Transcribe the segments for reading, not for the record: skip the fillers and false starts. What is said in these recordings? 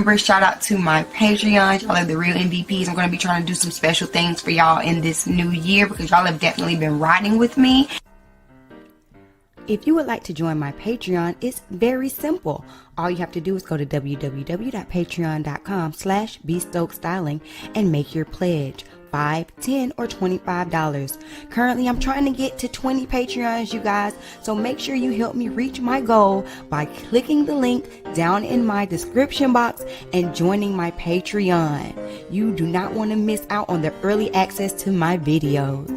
Remember, shout out to my Patreon. Y'all are the real MVPs. I'm going to be trying to do some special things for y'all in this new year because y'all have definitely been riding with me. If you would like to join my Patreon, it's very simple. All you have to do is go to www.patreon.com/bstokestyling and make your pledge. $5, $10, or $25. Currently, I'm trying to get to 20 Patreons, you guys, so make sure you help me reach my goal by clicking the link down in my description box and joining my Patreon. You do not want to miss out on the early access to my videos.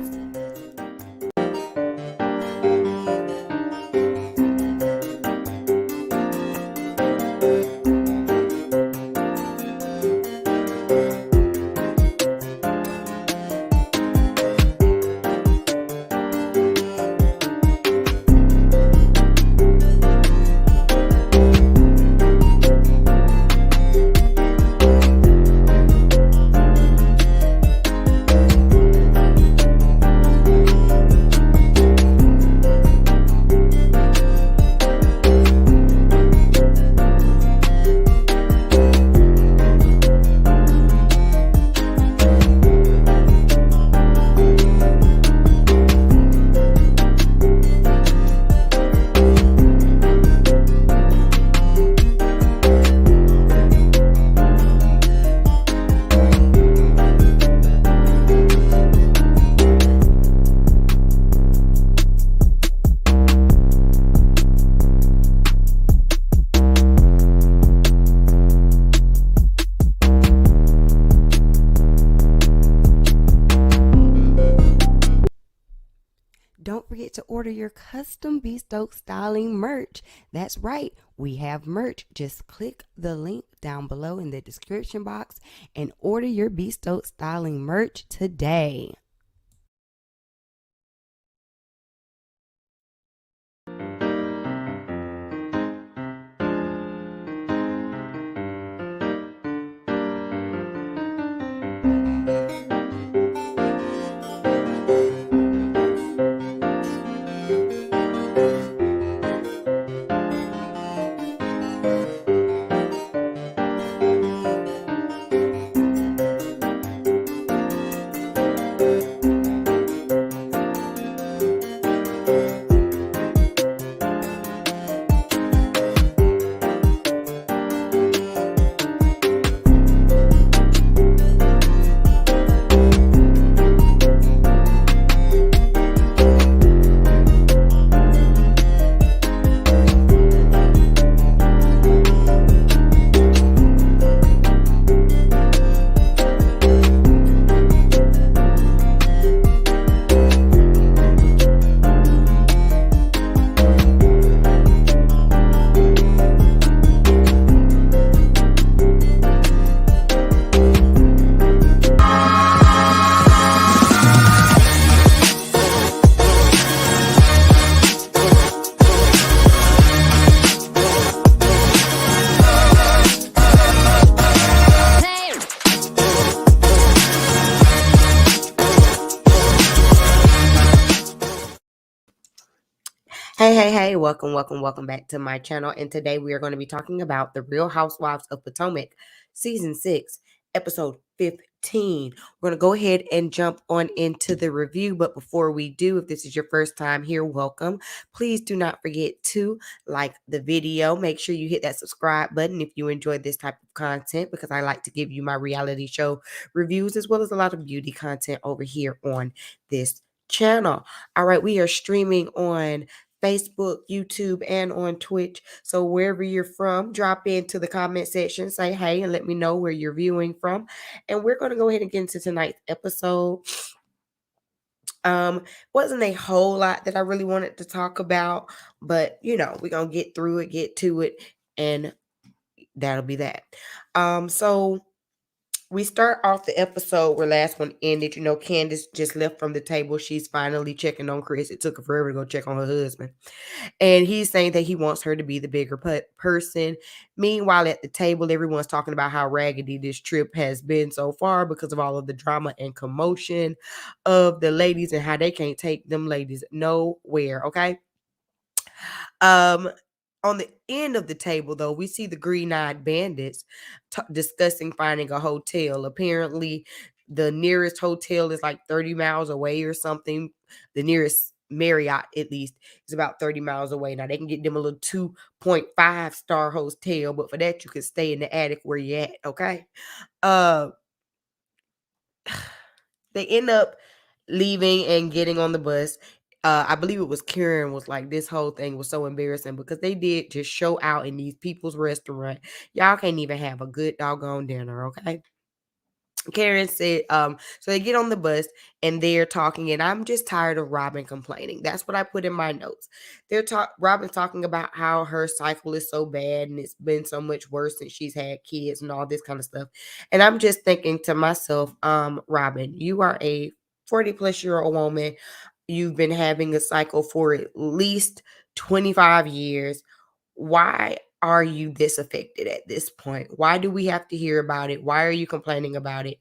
Don't forget to order your custom Stokes styling merch. That's right, we have merch. Just click the link down below in the description box and order your Stokes styling merch today. Hey, welcome back to my channel. And today we are going to be talking about The Real Housewives of Potomac, Season 6, Episode 15. We're going to go ahead and jump on into the review. But before we do, if this is your first time here, welcome. Please do not forget to like the video. Make sure you hit that subscribe button if you enjoy this type of content, because I like to give you my reality show reviews as well as a lot of beauty content over here on this channel. All right, we are streaming on Facebook, YouTube, and on Twitch. So wherever you're from, drop into the comment section, say hey, and let me know where you're viewing from. And we're going to go ahead and get into tonight's episode. Wasn't a whole lot that I really wanted to talk about, but we're going to get through it, get to it, and that'll be that. So we start off the episode where last one ended. Candace just left from the table. She's finally checking on Chris. It took her forever to go check on her husband. And he's saying that he wants her to be the bigger person. Meanwhile, at the table, everyone's talking about how raggedy this trip has been so far because of all of the drama and commotion of the ladies and how they can't take them ladies nowhere, okay? On the end of the table, though, we see the green-eyed bandits discussing finding a hotel. Apparently, the nearest hotel is like 30 miles away or something. The nearest Marriott, at least, is about 30 miles away. Now, they can get them a little 2.5-star hotel, but for that, you can stay in the attic where you're at, okay? Uh, they end up leaving and getting on the bus. I believe it was Karen was like, this whole thing was so embarrassing because they did just show out in these people's restaurant. Y'all can't even have a good doggone dinner, okay? Karen said, so they get on the bus and they're talking, and I'm just tired of Robin complaining. That's what I put in my notes. Robin's talking about how her cycle is so bad and it's been so much worse since she's had kids and all this kind of stuff. And I'm just thinking to myself, Robin, you are a 40-plus-year-old woman. You've been having a cycle for at least 25 years. Why are you this affected at this point? Why do we have to hear about it? Why are you complaining about it?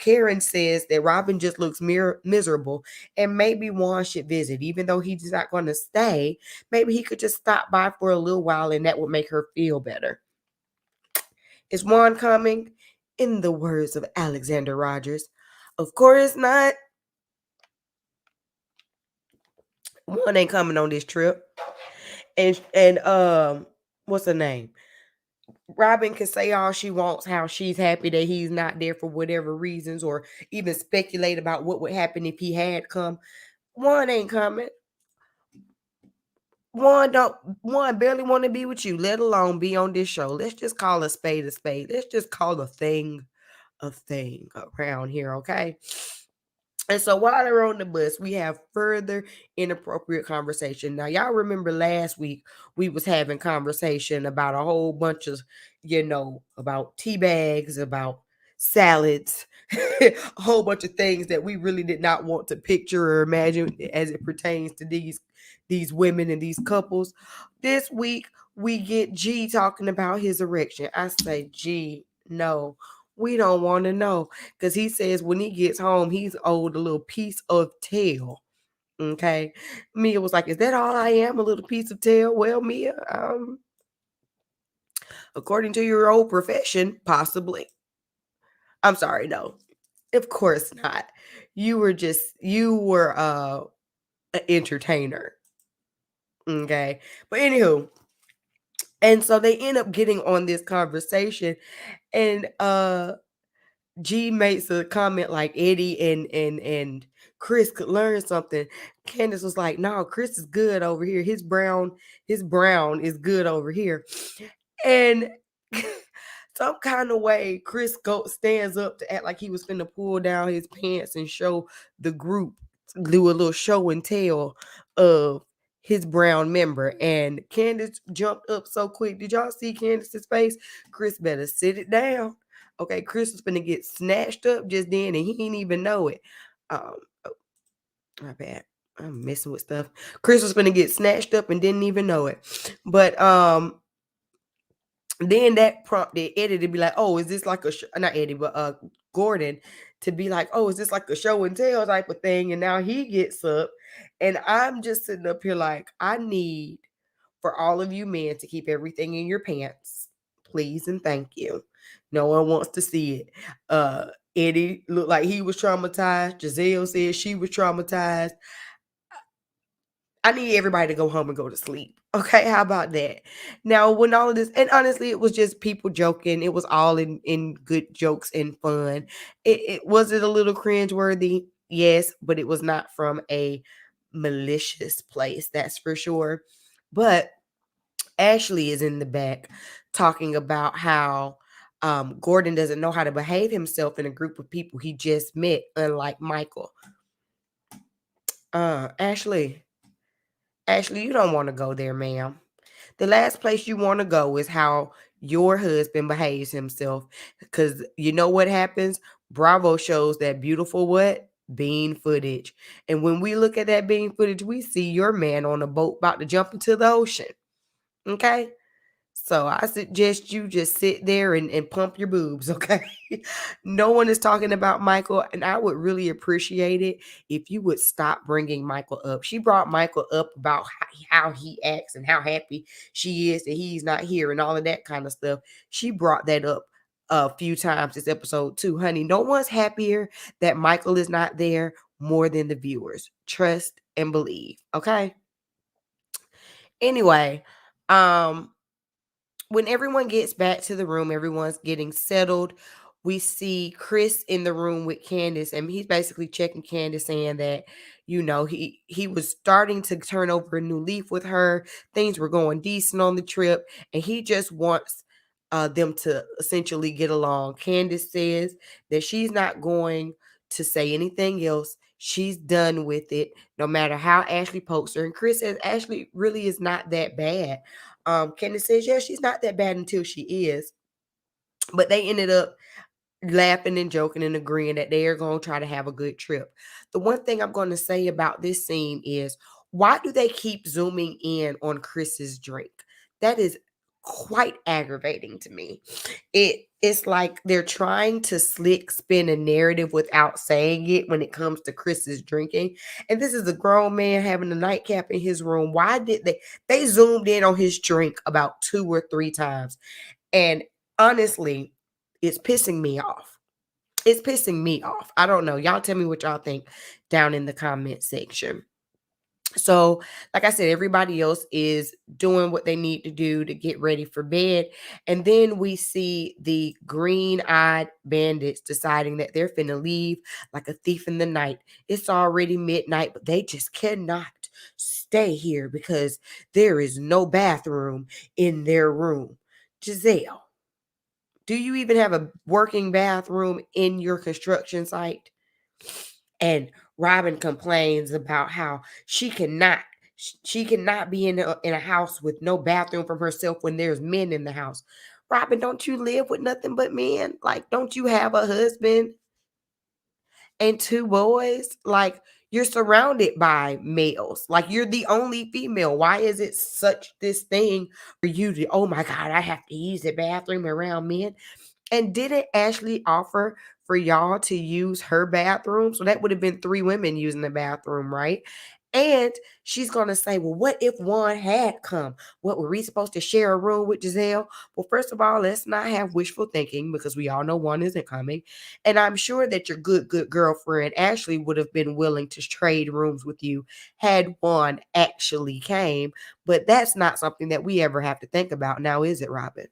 Karen says that Robin just looks miserable and maybe Juan should visit, even though he's not going to stay. Maybe he could just stop by for a little while and that would make her feel better. Is Juan coming? In the words of Alexander Rogers, of course not. Juan ain't coming on this trip. And what's her name? Robin can say all she wants, how she's happy that he's not there for whatever reasons, or even speculate about what would happen if he had come. One ain't coming. One barely want to be with you, let alone be on this show. Let's just call a spade a spade. Let's just call a thing around here, okay? And so while they're on the bus, we have further inappropriate conversation. Now, y'all remember last week we was having conversation about a whole bunch of, about tea bags, about salads, a whole bunch of things that we really did not want to picture or imagine as it pertains to these women and these couples. This week we get G talking about his erection. I say, G, no. We don't want to know because he says when he gets home, he's owed a little piece of tail. Okay. Mia was like, is that all I am? A little piece of tail? Well, Mia, according to your old profession, possibly. I'm sorry, no. Of course not. You were an entertainer. Okay. But anywho, and so they end up getting on this conversation and G makes a comment like Eddie and Chris could learn something. Candace was like, no, Chris is good over here. His brown is good over here. And some kind of way, Chris stands up to act like he was finna pull down his pants and show the group, do a little show and tell of his brown member. And Candace jumped up so quick. Did y'all see Candace's face? Chris better sit it down. Okay, Chris was finna get snatched up just then, and he didn't even know it. Oh, my bad. I'm messing with stuff. Chris was finna get snatched up and didn't even know it. But then that prompted Eddie to be like, oh, is this like a not Eddie, but Gordon to be like, oh, is this like a show and tell type of thing? And now he gets up, and I'm just sitting up here like, I need for all of you men to keep everything in your pants, please and thank you. No one wants to see it. Eddie looked like he was traumatized. Gizelle said she was traumatized. I need everybody to go home and go to sleep. Okay, how about that? Now, when all of this, and honestly, it was just people joking. It was all in good jokes and fun. It was it a little cringeworthy? Yes, but it was not from a malicious place, that's for sure. But Ashley is in the back talking about how Gordon doesn't know how to behave himself in a group of people he just met, unlike Michael. Ashley, you don't want to go there, ma'am. The last place you want to go is how your husband behaves himself. Because you know what happens? Bravo shows that beautiful what? Bean footage. And when we look at that bean footage, we see your man on a boat about to jump into the ocean. Okay? So I suggest you just sit there and pump your boobs, okay? No one is talking about Michael, and I would really appreciate it if you would stop bringing Michael up. She brought Michael up about how he acts and how happy she is that he's not here and all of that kind of stuff. She brought that up a few times this episode too, honey. No one's happier that Michael is not there more than the viewers. Trust and believe, okay? Anyway, um when everyone gets back to the room, everyone's getting settled. We see Chris in the room with Candace, and he's basically checking Candace, saying that, he was starting to turn over a new leaf with her. Things were going decent on the trip, and he just wants them to essentially get along. Candace says that she's not going to say anything else. She's done with it, no matter how Ashley pokes her. And Chris says Ashley really is not that bad. Candace says, yeah, she's not that bad until she is. But they ended up laughing and joking and agreeing that they are going to try to have a good trip. The one thing I'm going to say about this scene is, why do they keep zooming in on Chris's drink? That is quite aggravating to me. It's like they're trying to slick spin a narrative without saying it when it comes to Chris's drinking. And this is a grown man having a nightcap in his room. Why did they zoomed in on his drink about 2 or 3 times? And honestly, it's pissing me off. It's pissing me off. I don't know. Y'all tell me what y'all think down in the comment section. So, like I said, everybody else is doing what they need to do to get ready for bed. And then we see the green-eyed bandits deciding that they're finna leave like a thief in the night. It's already midnight, but they just cannot stay here because there is no bathroom in their room. Gizelle, do you even have a working bathroom in your construction site? And Robin complains about how she cannot be in a house with no bathroom from herself when there's men in the house. Robin, don't you live with nothing but men? Like, don't you have a husband and 2 boys? Like, you're surrounded by males. Like, you're the only female. Why is it such this thing for you to, oh my God, I have to use the bathroom around men? And didn't Ashley offer for y'all to use her bathroom? So that would have been 3 women using the bathroom, right? And she's going to say, well, what if one had come? What, were we supposed to share a room with Gizelle? Well, first of all, let's not have wishful thinking because we all know one isn't coming. And I'm sure that your good girlfriend, Ashley, would have been willing to trade rooms with you had one actually came. But that's not something that we ever have to think about now, is it, Robin?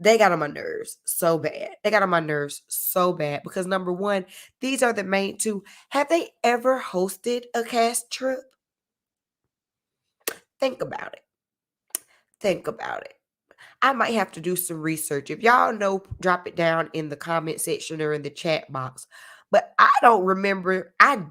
They got on my nerves so bad. They got on my nerves so bad because, number one, these are the main 2. Have they ever hosted a cast trip? Think about it. Think about it. I might have to do some research. If y'all know, drop it down in the comment section or in the chat box. But I don't remember. I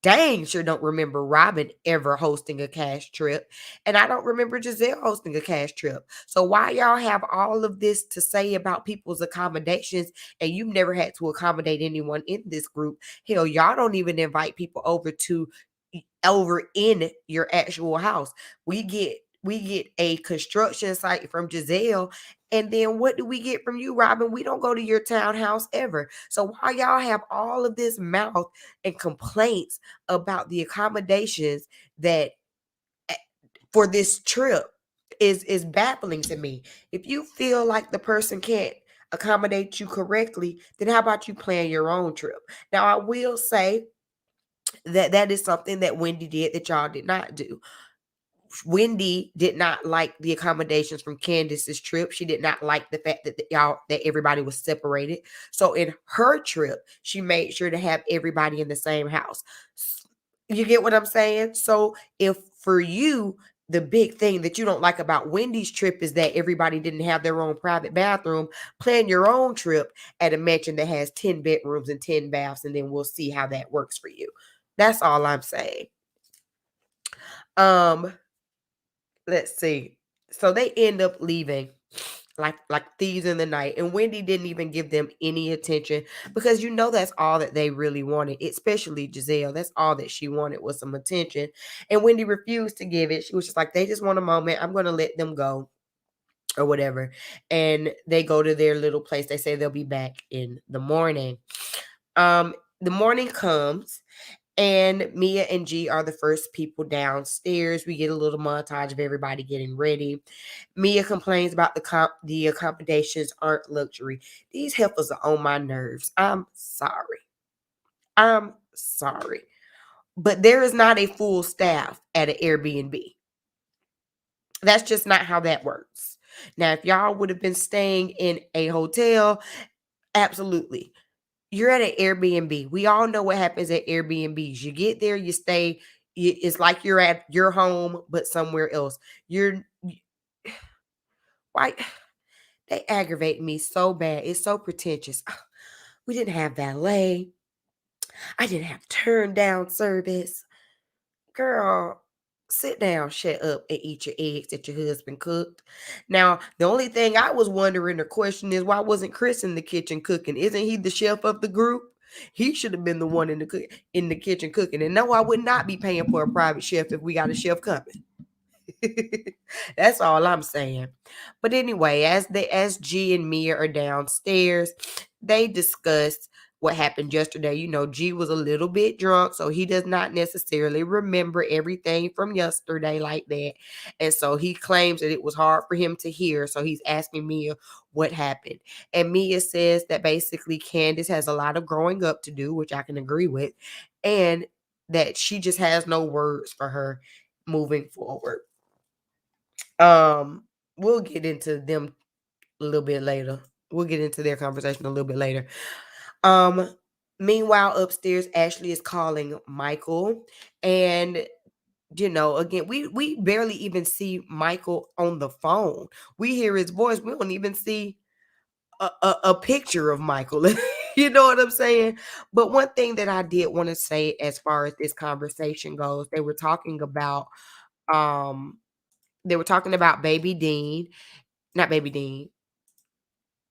dang sure don't remember Robin ever hosting a cash trip. And I don't remember Gizelle hosting a cash trip. So why y'all have all of this to say about people's accommodations and you've never had to accommodate anyone in this group? Hell, y'all don't even invite people over in your actual house. We get a construction site from Gizelle. And then what do we get from you, Robin? We don't go to your townhouse ever. So why y'all have all of this mouth and complaints about the accommodations that for this trip is baffling to me. If you feel like the person can't accommodate you correctly, then how about you plan your own trip? Now, I will say that is something that Wendy did that y'all did not do. Wendy did not like the accommodations from Candace's trip. She did not like the fact that everybody was separated. So in her trip, she made sure to have everybody in the same house. You get what I'm saying? So if for you, the big thing that you don't like about Wendy's trip is that everybody didn't have their own private bathroom, plan your own trip at a mansion that has 10 bedrooms and 10 baths, and then we'll see how that works for you. That's all I'm saying. Let's see. So they end up leaving like thieves in the night. And Wendy didn't even give them any attention because that's all that they really wanted, especially Gizelle. That's all that she wanted was some attention. And Wendy refused to give it. She was just like, they just want a moment. I'm going to let them go. or whatever. And they go to their little place. They say they'll be back in the morning. The morning comes, and Mia and G are the first people downstairs. We get a little montage of everybody getting ready. Mia complains about the accommodations aren't luxury. These heifers are on my nerves. I'm sorry. I'm sorry. But there is not a full staff at an Airbnb. That's just not how that works. Now, if y'all would have been staying in a hotel, absolutely. You're at an Airbnb. We all know what happens at Airbnbs. You get there, you stay. It's like you're at your home, but somewhere else. Why? They aggravate me so bad. It's so pretentious. We didn't have valet. I didn't have turn down service. Girl, sit down, shut up, and eat your eggs that your husband cooked. Now, the only thing I was wondering or question is why wasn't Chris in the kitchen cooking? Isn't he the chef of the group? He should have been the one in the kitchen cooking. And no, I would not be paying for a private chef if we got a chef coming. That's all I'm saying. But anyway, as G and Mia are downstairs, they discuss what happened yesterday. You know, G was a little bit drunk, so he does not necessarily remember everything from yesterday like that. And so he claims that it was hard for him to hear. So he's asking Mia what happened. And Mia says that basically Candace has a lot of growing up to do, which I can agree with, and that she just has no words for her moving forward. We'll get into them a little bit later. We'll get into their conversation a little bit later. Um, Meanwhile, upstairs, Ashley is calling Michael, and you know, again, we barely even see Michael on the phone. We hear his voice. We don't even see a picture of Michael. You know what I'm saying? But one thing that I did want to say as far as this conversation goes, um they were talking about baby Dean, not baby Dean.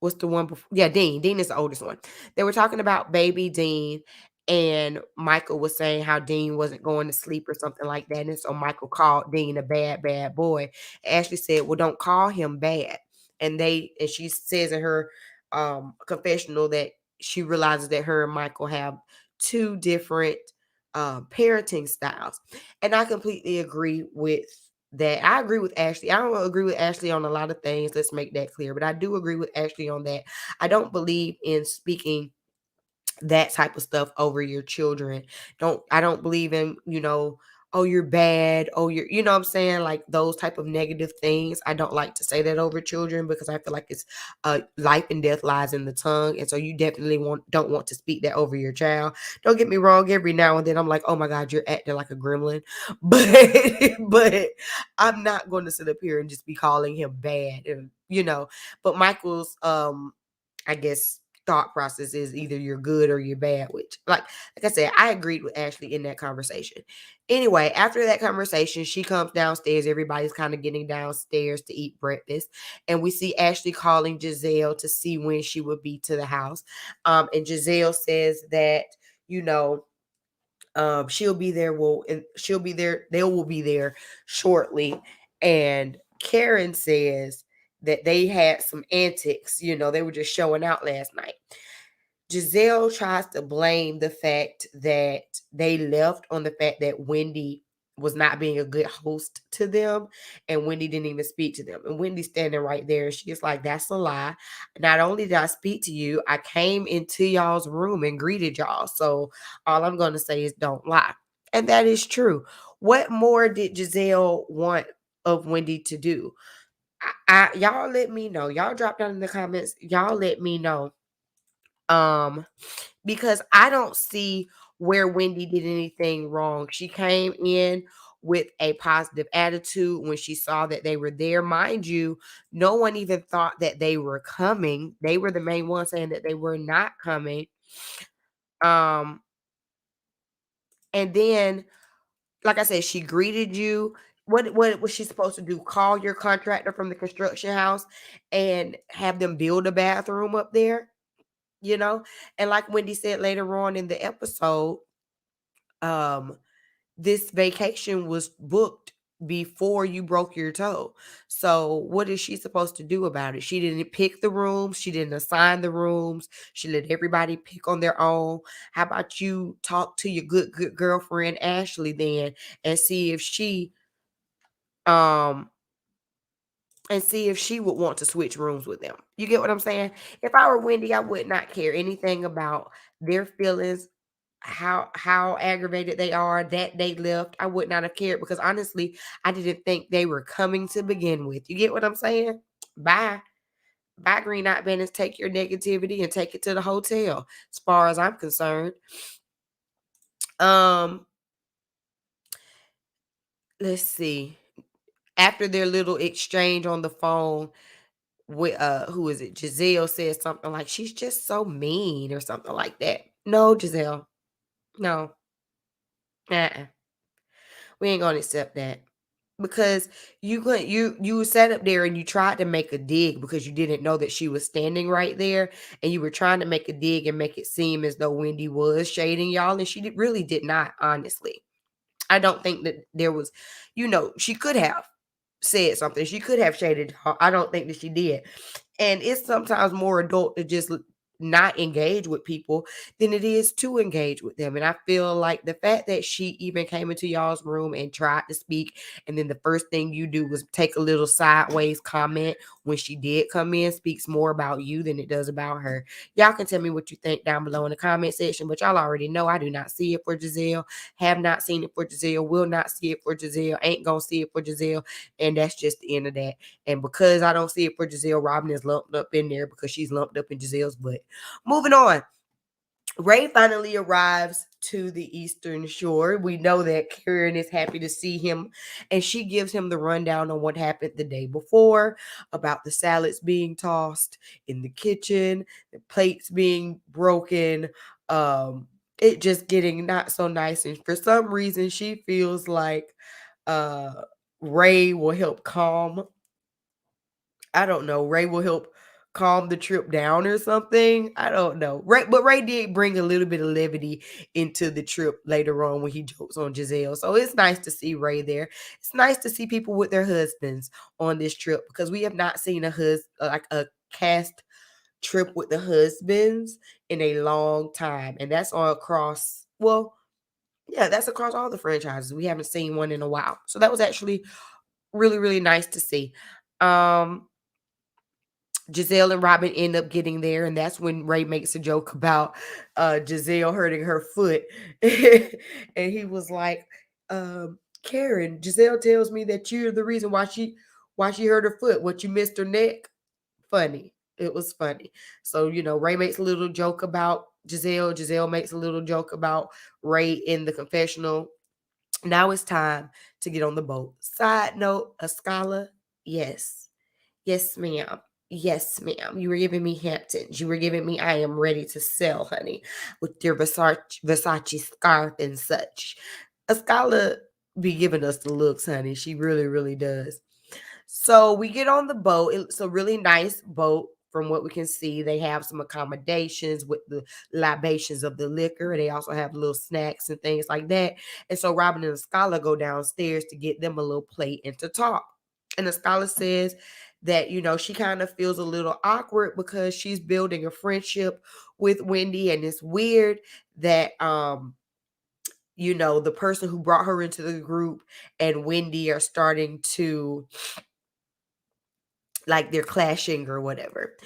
What's the one before? Yeah, Dean. Dean is the oldest one. They were talking about baby Dean, and Michael was saying how Dean wasn't going to sleep or something like that. And so Michael called Dean a bad, bad boy. Ashley said, well, don't call him bad. And she says in her confessional that she realizes that her and Michael have two different parenting styles. And I completely agree with that. I agree with Ashley. I don't agree with Ashley on a lot of things. Let's make that clear. But I do agree with Ashley on that. I don't believe in speaking that type of stuff over your children. I don't believe in, oh, you're bad. Oh, you know what I'm saying? Like those type of negative things. I don't like to say that over children because I feel like it's life and death lies in the tongue. And so you definitely don't want to speak that over your child. Don't get me wrong. Every now and then I'm like, oh my God, you're acting like a gremlin. But I'm not going to sit up here and just be calling him bad. And, but Michael's, I guess, thought process is either you're good or you're bad, which like I said, I agreed with Ashley in that conversation. Anyway, after that conversation, she comes downstairs. Everybody's kind of getting downstairs to eat breakfast. And we see Ashley calling Gizelle to see when she would be to the house. And Gizelle says that, she'll be there. And she'll be there. They will be there shortly. And Karen says that they had some antics. They were just showing out last night. Gizelle tries to blame the fact that they left on the fact that Wendy was not being a good host to them, and Wendy didn't even speak to them. And Wendy's standing right there, and she's like, that's a lie. Not only did I speak to you, I came into y'all's room and greeted y'all. So all I'm going to say is don't lie. And that is true. What more did Gizelle want of Wendy to do? Y'all let me know. Y'all drop down in the comments. Y'all let me know. Because I don't see where Wendy did anything wrong. She came in with a positive attitude when she saw that they were there. Mind you, no one even thought that they were coming. They were the main ones saying that they were not coming. And then, like I said, she greeted you. What was she supposed to do? Call your contractor from the construction house and have them build a bathroom up there? And like Wendy said later on in the episode, this vacation was booked before you broke your toe. So what is she supposed to do about it? She didn't pick the rooms. She didn't assign the rooms. She let everybody pick on their own. How about you talk to your good girlfriend Ashley then and see if um she would want to switch rooms with them. You get what I'm saying? If I were Wendy, I would not care anything about their feelings, how aggravated they are that they left. I would not have cared because honestly, I didn't think they were coming to begin with. You get what I'm saying? Bye. Bye, Green Eyed Bandits. Take your negativity and take it to the hotel, as far as I'm concerned. Um, let's see. After their little exchange on the phone, with who is it? Gizelle said something like she's just so mean or something like that. No, Gizelle. No. Uh-uh. We ain't gonna accept that. Because you sat up there and you tried to make a dig because you didn't know that she was standing right there, and you were trying to make a dig and make it seem as though Wendy was shading y'all, and she really did not, honestly. I don't think that there was, she could have said something. She could have shaded her. I don't think that she did. And it's sometimes more adult to just not engage with people than it is to engage with them. And I feel like the fact that she even came into y'all's room and tried to speak, and then the first thing you do was take a little sideways comment when she did come in, speaks more about you than it does about her. Y'all can tell me what you think down below in the comment section, but y'all already know I do not see it for Gizelle, have not seen it for Gizelle, will not see it for Gizelle, ain't gonna see it for Gizelle, and that's just the end of that. And because I don't see it for Gizelle, Robin is lumped up in there because she's lumped up in Gizelle's butt. Moving on. Ray finally arrives to the Eastern Shore. We know that Karen is happy to see him, and she gives him the rundown on what happened the day before about the salads being tossed in the kitchen, the plates being broken, it just getting not so nice. And for some reason, she feels like uh Ray will help calm I don't know. Ray will help calm the trip down or something. I don't know. Ray did bring a little bit of levity into the trip later on when he jokes on Gizelle. So it's nice to see Ray there. It's nice to see people with their husbands on this trip because we have not seen like a cast trip with the husbands in a long time. And that's all across, well, yeah, that's across all the franchises. We haven't seen one in a while. So that was actually really, really nice to see. Gizelle and Robin end up getting there, and that's when Ray makes a joke about Gizelle hurting her foot. And he was like, Karen, Gizelle tells me that you're the reason why she hurt her foot. What, you missed her neck? Funny. It was funny. So, Ray makes a little joke about Gizelle. Gizelle makes a little joke about Ray in the confessional. Now it's time to get on the boat. Side note, Escala, yes. Yes, ma'am. Yes, ma'am. You were giving me Hamptons. You were giving me I am ready to sell, honey, with your Versace scarf and such. Escala be giving us the looks, honey. She really, really does. So we get on the boat. It's a really nice boat from what we can see. They have some accommodations with the libations of the liquor. They also have little snacks and things like that. And so Robin and Escala go downstairs to get them a little plate and to talk. And Escala says that, she kind of feels a little awkward because she's building a friendship with Wendy. And it's weird that, the person who brought her into the group and Wendy are starting to, like, they're clashing or whatever.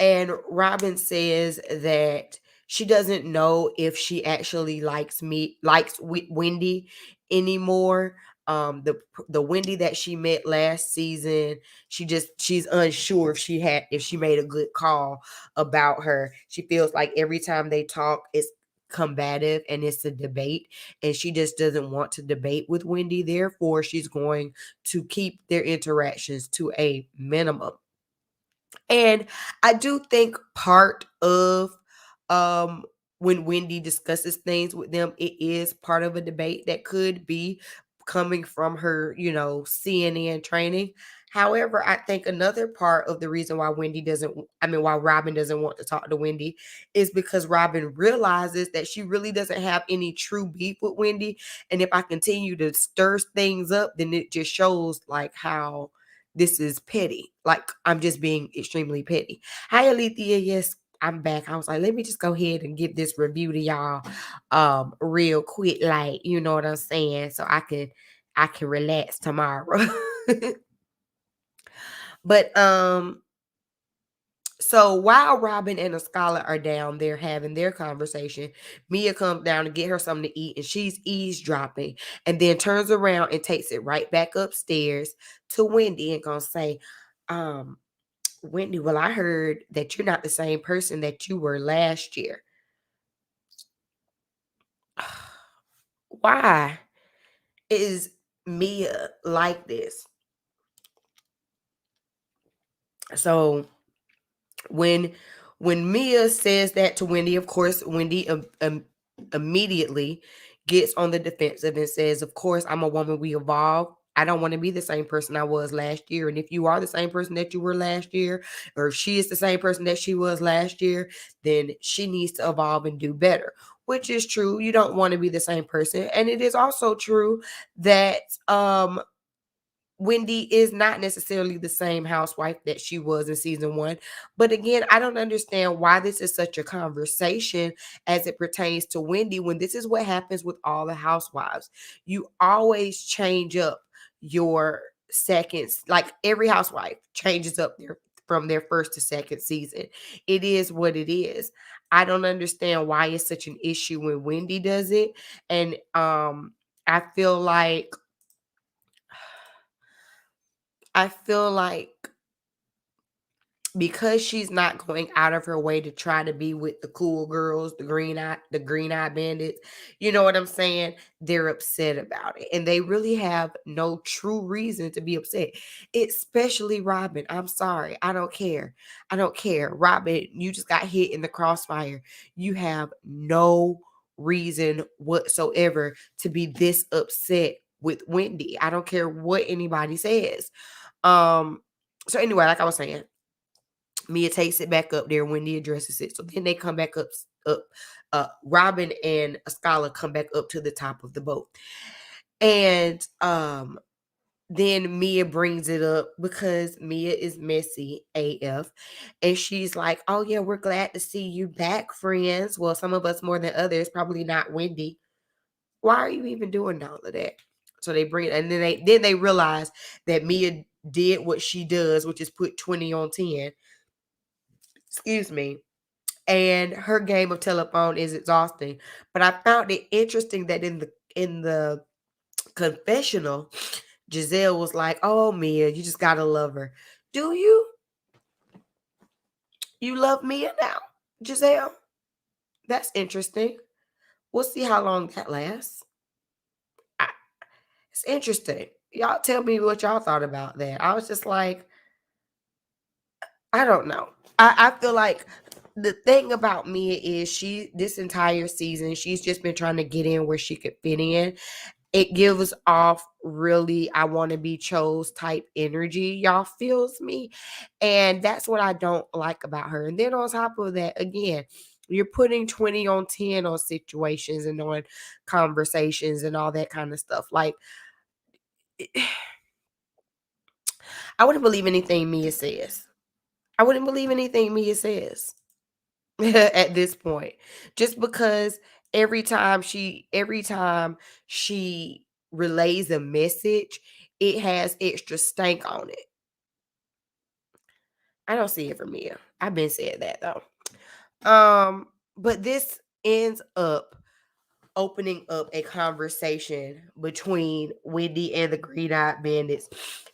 And Robin says that she doesn't know if she actually likes Wendy anymore. The Wendy that she met last season, she's unsure if she made a good call about her. She feels like every time they talk, it's combative and it's a debate, and she just doesn't want to debate with Wendy. Therefore, she's going to keep their interactions to a minimum. And I do think part of when Wendy discusses things with them, it is part of a debate that could be coming from her, CNN training. However, I think another part of the reason why why Robin doesn't want to talk to Wendy is because Robin realizes that she really doesn't have any true beef with Wendy. And if I continue to stir things up, then it just shows like how this is petty. Like I'm just being extremely petty. Hi, Alethea. Yes, I'm back. I was like, let me just go ahead and give this review to y'all real quick, like, you know what I'm saying? So I can relax tomorrow. But so while Robin and a scholar are down there having their conversation, Mia comes down to get her something to eat, and she's eavesdropping, and then turns around and takes it right back upstairs to Wendy and gonna say, um, Wendy, well, I heard that you're not the same person that you were last year. Why is Mia like this? So when Mia says that to Wendy, of course, Wendy immediately gets on the defensive and says, of course, I'm a woman, we evolve. I don't want to be the same person I was last year. And if you are the same person that you were last year, or if she is the same person that she was last year, then she needs to evolve and do better, which is true. You don't want to be the same person. And it is also true that Wendy is not necessarily the same housewife that she was in season 1. But again, I don't understand why this is such a conversation as it pertains to Wendy when this is what happens with all the housewives. You always change up your seconds. Like every housewife changes up from their first to second season. It is what it is. I don't understand why it's such an issue when Wendy does it. And I feel like because she's not going out of her way to try to be with the cool girls, the green eye bandits, you know what I'm saying? They're upset about it. And they really have no true reason to be upset. Especially Robin. I'm sorry. I don't care. I don't care. Robin, you just got hit in the crossfire. You have no reason whatsoever to be this upset with Wendy. I don't care what anybody says. So anyway, like I was saying, Mia takes it back up there. Wendy addresses it. So then they come back up. Robin and a scholar come back up to the top of the boat. And then Mia brings it up because Mia is messy AF. And she's like, oh yeah, we're glad to see you back, friends. Well, some of us more than others, probably not Wendy. Why are you even doing all of that? So they bring it, and then they realize that Mia did what she does, which is put 20 on 10. Excuse me. And her game of telephone is exhausting. But I found it interesting that in the confessional, Gizelle was like, "Oh, Mia, you just gotta love her. Do you? You love Mia now, Gizelle? That's interesting. We'll see how long that lasts. It's interesting. Y'all tell me what y'all thought about that. I was just like, I don't know. I feel like the thing about Mia is this entire season, she's just been trying to get in where she could fit in. It gives off really I want to be chose type energy. Y'all feels me? And that's what I don't like about her. And then on top of that, again, you're putting 20 on 10 on situations and on conversations and all that kind of stuff. Like, I wouldn't believe anything Mia says. I wouldn't believe anything Mia says at this point. Just because every time she relays a message, it has extra stank on it. I don't see it from Mia. I've been said that though. But this ends up opening up a conversation between Wendy and the Green-Eyed Bandits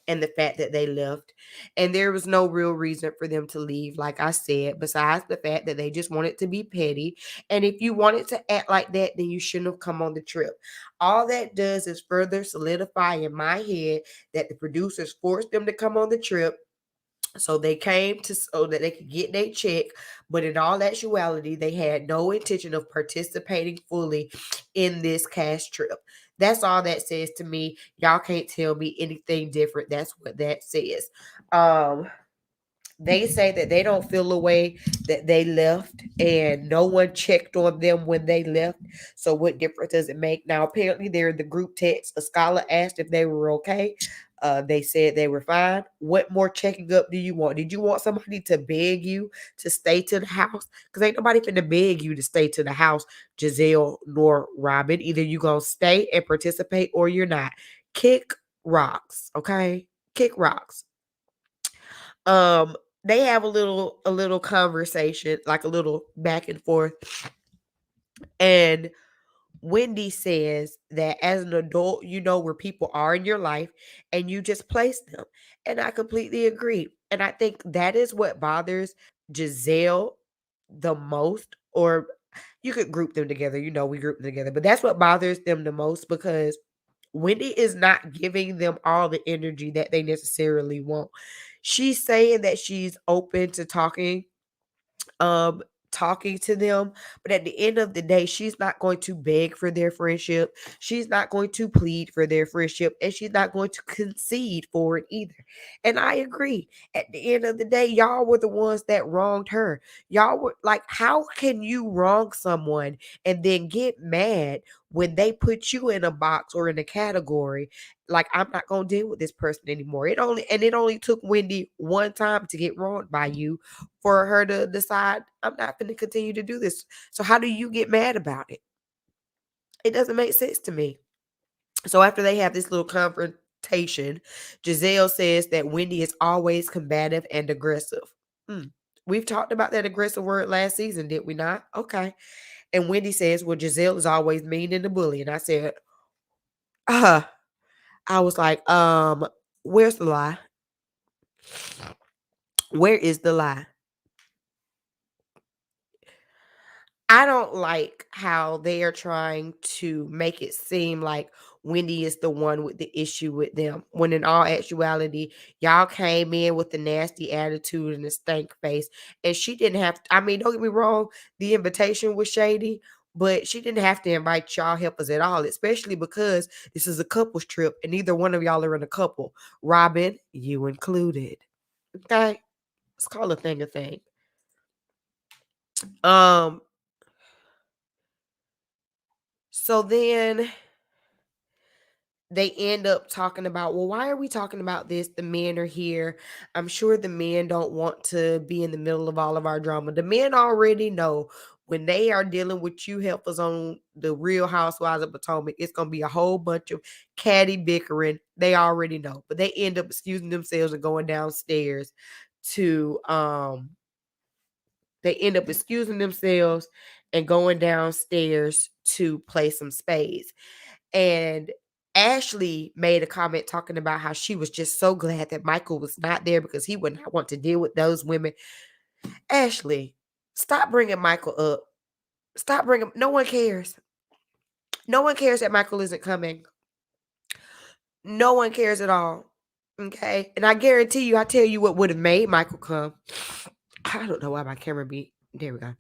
and the fact that they left. And there was no real reason for them to leave, like I said, besides the fact that they just wanted to be petty. And if you wanted to act like that, then you shouldn't have come on the trip. All that does is further solidify in my head that the producers forced them to come on the trip. So they came so that they could get their check, but in all actuality, they had no intention of participating fully in this cash trip. That's all that says to me. Y'all can't tell me anything different. That's what that says. They say that they don't feel the way that they left, and no one checked on them when they left. So what difference does it make? Now, apparently, they're in the group text. A scholar asked if they were okay. They said they were fine. What more checking up do you want? Did you want somebody to beg you to stay to the house? Because ain't nobody finna beg you to stay to the house, Gizelle nor Robin. Either you gonna stay and participate or you're not. Kick rocks, okay? Kick rocks. Um, they have a little conversation, like a little back and forth. And Wendy says that as an adult, you know where people are in your life and you just place them. And I completely agree. And I think that is what bothers Gizelle the most, or you could group them together. You know, we group them together, but that's what bothers them the most because Wendy is not giving them all the energy that they necessarily want. She's saying that she's open to um talking to them, but at the end of the day, she's not going to beg for their friendship. She's not going to plead for their friendship, and she's not going to concede for it either. And I agree. At the end of the day, y'all were the ones that wronged her. Y'all were like, how can you wrong someone and then get mad when they put you in a box or in a category? Like, I'm not gonna deal with this person anymore. It only took Wendy one time to get wronged by you for her to decide, I'm not going to continue to do this. So how do you get mad about it? It doesn't make sense to me. So after they have this little confrontation, Gizelle says that Wendy is always combative and aggressive. Hmm. We've talked about that aggressive word last season, did we not? Okay. And Wendy says, well, Gizelle is always mean and a bully. And I said, uh, I was like, where's the lie? Where is the lie? I don't like how they are trying to make it seem like Wendy is the one with the issue with them, when in all actuality, y'all came in with the nasty attitude and the stank face, and she didn't have. I mean, don't get me wrong, the invitation was shady, but she didn't have to invite y'all helpers at all, especially because this is a couples trip, and neither one of y'all are in a couple. Robin, you included. Okay, let's call a thing a thing. Um. So then they end up talking about, well, why are we talking about this? The men are here. I'm sure the men don't want to be in the middle of all of our drama. The men already know when they are dealing with you helpers on the Real Housewives of Potomac, it's going to be a whole bunch of catty bickering. They already know, but they end up excusing themselves and going downstairs to, they end up excusing themselves and going downstairs to play some spades. And Ashley made a comment talking about how she was just so glad that Michael was not there because he would not want to deal with those women. Ashley, stop bringing Michael up. Stop bringing. No one cares. No one cares that Michael isn't coming. No one cares at all. Okay, and I guarantee you, I tell you what would have made Michael come. I don't know why my camera beat. There we go.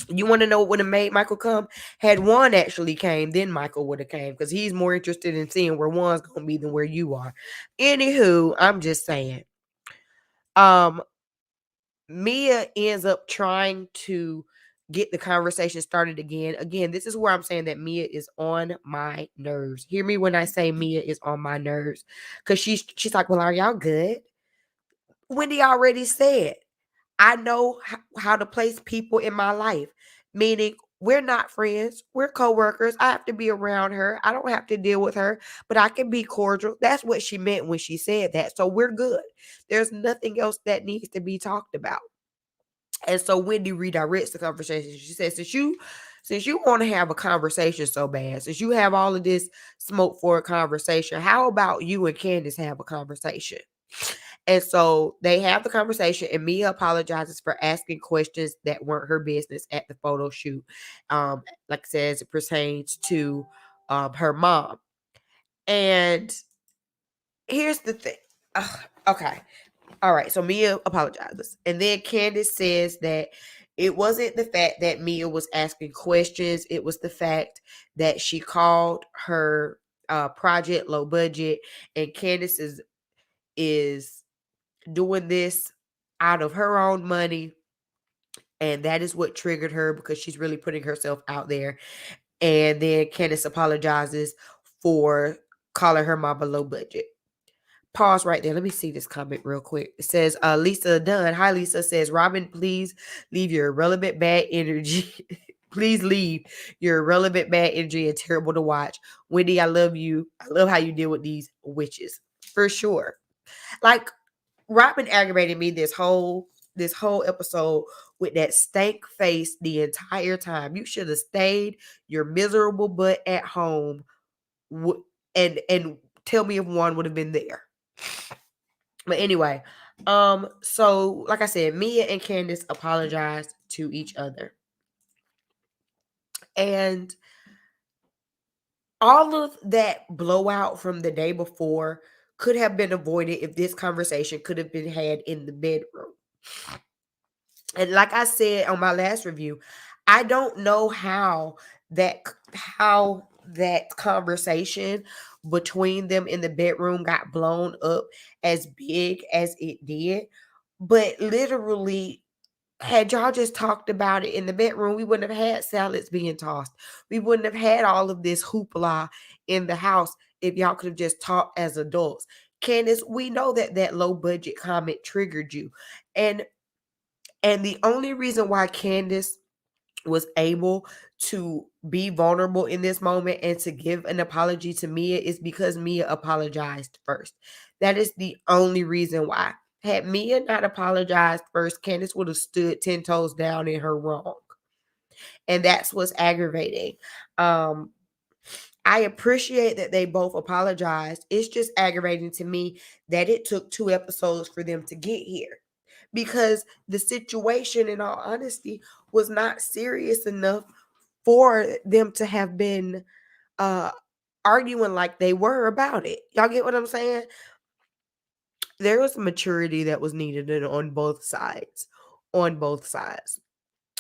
You want to know what would have made Michael come? Had Juan actually came, then Michael would have came because he's more interested in seeing where Juan's gonna be than where you are. Anywho, I'm just saying. Um, Mia ends up trying to get the conversation started again. Again, this is where I'm saying that Mia is on my nerves. Hear me when I say Mia is on my nerves. Cause she's like, well, are y'all good? Wendy already said, I know how to place people in my life, meaning we're not friends. We're coworkers. I have to be around her. I don't have to deal with her, but I can be cordial. That's what she meant when she said that. So we're good. There's nothing else that needs to be talked about. And so Wendy redirects the conversation. She says, since you want to have a conversation so bad, since you have all of this smoke for a conversation, how about you and Candace have a conversation? And so they have the conversation, and Mia apologizes for asking questions that weren't her business at the photo shoot. Like I said, as it pertains to her mom. And here's the thing. Okay. All right. So Mia apologizes. And then Candace says that It wasn't the fact that Mia was asking questions. It was the fact that she called her project low budget, and Candace is doing this out of her own money. And that is what triggered her, because she's really putting herself out there. And then Candace apologizes for calling her mama low budget. Pause right there. Let me see this comment real quick. It says, Lisa Dunn. Hi, Lisa. Says, Robin, please leave your irrelevant bad energy. Please leave your irrelevant bad energy and terrible to watch. Wendy, I love you. I love how you deal with these witches. For sure. Like, Robin aggravated me this whole episode with that stank face the entire time. You should have stayed your miserable butt at home and tell me if one would have been there. But anyway, so like I said, Mia and Candace apologized to each other. And all of that blowout from the day before could have been avoided if this conversation could have been had in the bedroom. And like I said on my last review, I don't know how that conversation between them in the bedroom got blown up as big as it did. But literally, had y'all just talked about it in the bedroom, we wouldn't have had salads being tossed. We wouldn't have had all of this hoopla in the house if y'all could have just talked as adults. Candace, we know that low budget comment triggered you. And the only reason why Candace was able to be vulnerable in this moment and to give an apology to Mia is because Mia apologized first. That is the only reason why. Had Mia not apologized first, Candace would have stood 10 toes down in her wrong. And that's what's aggravating. I appreciate that they both apologized. It's just aggravating to me that it took 2 episodes for them to get here, because the situation, in all honesty, was not serious enough for them to have been arguing like they were about it. Y'all get what I'm saying? There was maturity that was needed on both sides. On both sides.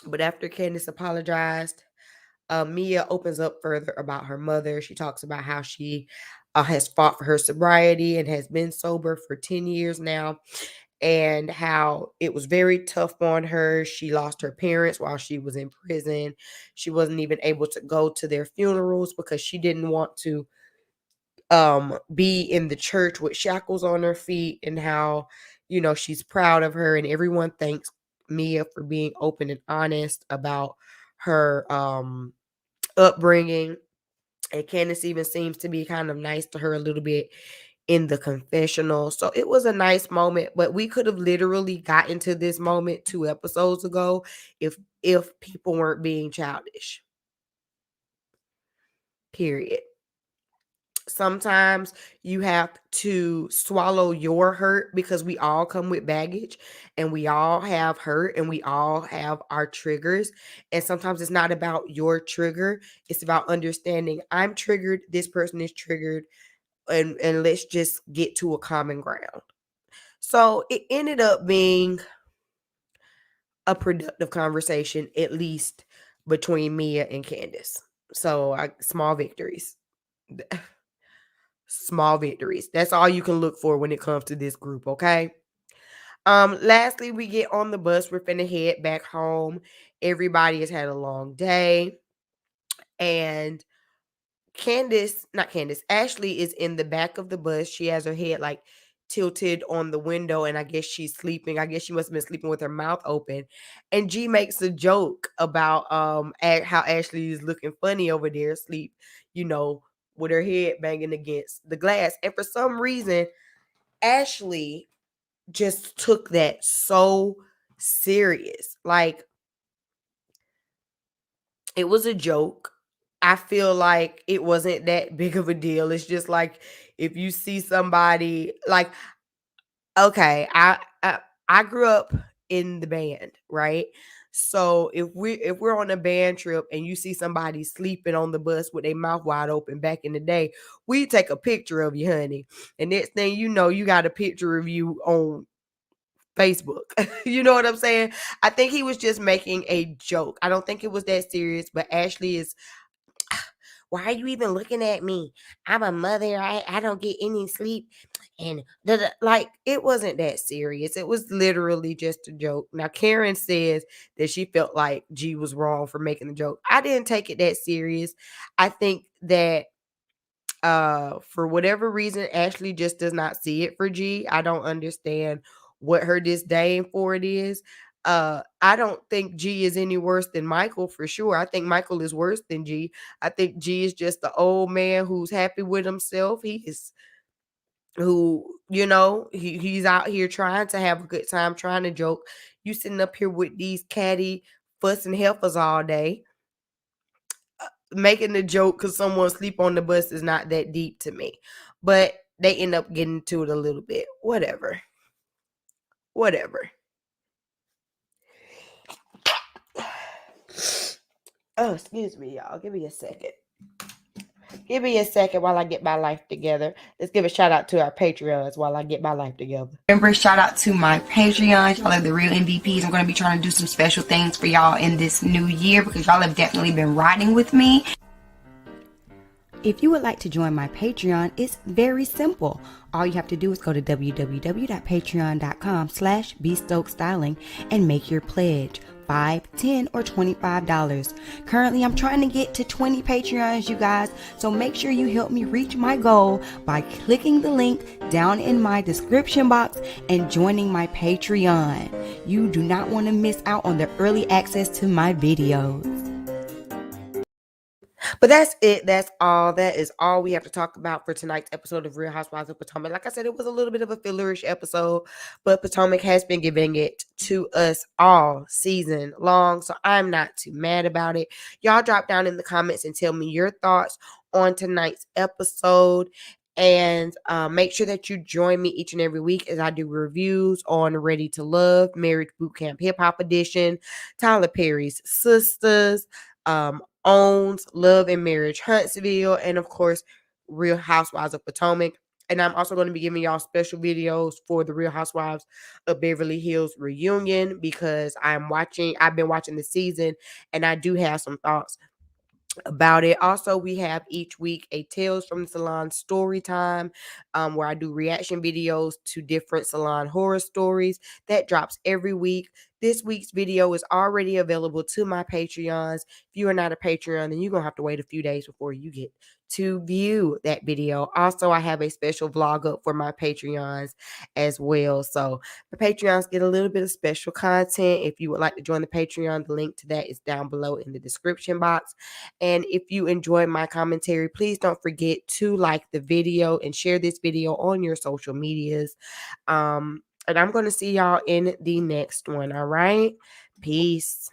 But after Candace apologized, Mia opens up further about her mother. She talks about how she has fought for her sobriety and has been sober for 10 years now, and how it was very tough on her. She lost her parents while she was in prison. She wasn't even able to go to their funerals because she didn't want to be in the church with shackles on her feet, and how, she's proud of her, and everyone thanks Mia for being open and honest about her upbringing. And Candace even seems to be kind of nice to her a little bit in the confessional. So it was a nice moment, but we could have literally gotten to this moment 2 episodes ago if people weren't being childish. Period. Sometimes you have to swallow your hurt, because we all come with baggage and we all have hurt and we all have our triggers. And sometimes it's not about your trigger. It's about understanding, I'm triggered, this person is triggered, and let's just get to a common ground. So it ended up being a productive conversation, at least between Mia and Candace. So small victories. Small victories. That's all you can look for when it comes to this group, okay? Lastly, we get on the bus. We're finna head back home. Everybody has had a long day. And Ashley is in the back of the bus. She has her head like tilted on the window, and I guess she's sleeping. I guess she must have been sleeping with her mouth open. And G makes a joke about how Ashley is looking funny over there asleep, with her head banging against the glass. And for some reason, Ashley just took that so serious. Like, it was a joke. I feel like it wasn't that big of a deal. It's just like, if you see somebody, like, okay, I grew up in the band, right? So if we're on a band trip and you see somebody sleeping on the bus with their mouth wide open back in the day, we take a picture of you, honey. And next thing you know, you got a picture of you on Facebook. You know what I'm saying? I think he was just making a joke. I don't think it was that serious, but Ashley is, why are you even looking at me? I'm a mother. I don't get any sleep. And like, it wasn't that serious. It was literally just a joke. Now, Karen says that she felt like G was wrong for making the joke. I didn't take it that serious. I think that for whatever reason, Ashley just does not see it for G. I don't understand what her disdain for it is. I don't think G is any worse than Michael for sure. I think Michael is worse than G. I think G is just the old man who's happy with himself. He is who, he's out here trying to have a good time, trying to joke. You sitting up here with these catty fussing heifers all day, making the joke because someone sleep on the bus is not that deep to me. But they end up getting to it a little bit. Whatever. Oh, excuse me, y'all. Give me a second. Give me a second while I get my life together. Let's give a shout out to our Patreons while I get my life together. Remember, shout out to my Patreons. Y'all are the real MVPs. I'm going to be trying to do some special things for y'all in this new year because y'all have definitely been riding with me. If you would like to join my Patreon, it's very simple. All you have to do is go to www.patreon.com/bstokestyling and make your pledge. $5, $10, or $25. Currently, I'm trying to get to 20 Patreons, you guys, so make sure you help me reach my goal by clicking the link down in my description box and joining my Patreon. You do not want to miss out on the early access to my videos. But that's it. That's all. That is all we have to talk about for tonight's episode of Real Housewives of Potomac. Like I said, it was a little bit of a fillerish episode, but Potomac has been giving it to us all season long, so I'm not too mad about it. Y'all drop down in the comments and tell me your thoughts on tonight's episode. And make sure that you join me each and every week as I do reviews on Ready to Love, Marriage Bootcamp Hip Hop Edition, Tyler Perry's Sisters, Owns, Love and Marriage Huntsville, and of course, Real Housewives of Potomac. And I'm also going to be giving y'all special videos for the Real Housewives of Beverly Hills reunion because I've been watching the season and I do have some thoughts about it. Also, we have each week a Tales from the Salon story time, where I do reaction videos to different salon horror stories. That drops every week. This week's video is already available to my Patreons. If you are not a Patreon, then you're going to have to wait a few days before you get to view that video. Also, I have a special vlog up for my Patreons as well. So the Patreons get a little bit of special content. If you would like to join the Patreon, the link to that is down below in the description box. And if you enjoyed my commentary, please don't forget to like the video and share this video on your social medias. And I'm going to see y'all in the next one. All right. Peace.